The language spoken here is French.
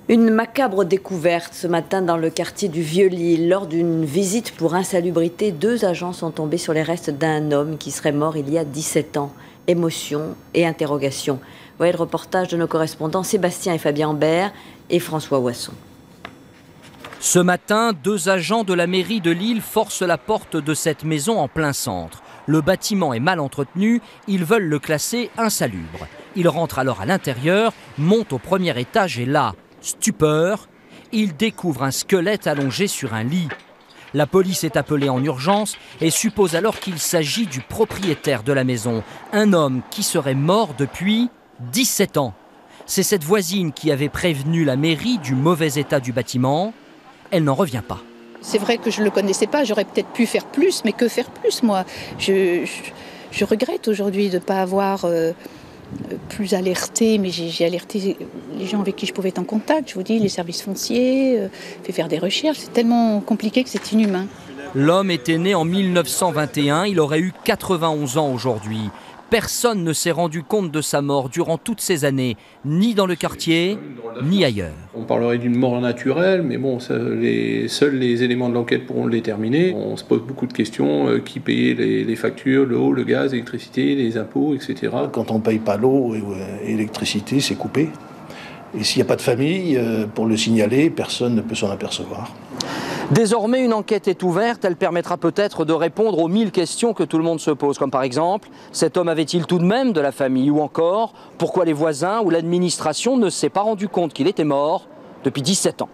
Une macabre découverte ce matin dans le quartier du Vieux-Lille. Lors d'une visite pour insalubrité, 2 agents sont tombés sur les restes d'un homme qui serait mort il y a 17 ans. Émotion et interrogation. Voyez le reportage de nos correspondants Sébastien et Fabien Ambert et François Ouasson. Ce matin, 2 agents de la mairie de Lille forcent la porte de cette maison en plein centre. Le bâtiment est mal entretenu, ils veulent le classer insalubre. Ils rentrent alors à l'intérieur, montent au premier étage et là, stupeur, ils découvrent un squelette allongé sur un lit. La police est appelée en urgence et suppose alors qu'il s'agit du propriétaire de la maison, un homme qui serait mort depuis 17 ans. C'est cette voisine qui avait prévenu la mairie du mauvais état du bâtiment. Elle n'en revient pas. C'est vrai que je ne le connaissais pas, j'aurais peut-être pu faire plus, mais que faire plus moi je regrette aujourd'hui de ne pas avoir plus alerté, mais j'ai alerté les gens avec qui je pouvais être en contact, je vous dis, les services fonciers, fait faire des recherches, c'est tellement compliqué que c'est inhumain. L'homme était né en 1921, il aurait eu 91 ans aujourd'hui. Personne ne s'est rendu compte de sa mort durant toutes ces années, ni dans le quartier, ni ailleurs. On parlerait d'une mort naturelle, mais bon, seuls les éléments de l'enquête pourront le déterminer. On se pose beaucoup de questions, qui payait les factures, l'eau, le gaz, l'électricité, les impôts, etc. Quand on ne paye pas l'eau et l'électricité, c'est coupé. Et s'il n'y a pas de famille, pour le signaler, personne ne peut s'en apercevoir. Désormais, une enquête est ouverte. Elle permettra peut-être de répondre aux 1000 questions que tout le monde se pose. Comme par exemple, cet homme avait-il tout de même de la famille? Ou encore, pourquoi les voisins ou l'administration ne s'est pas rendu compte qu'il était mort depuis 17 ans?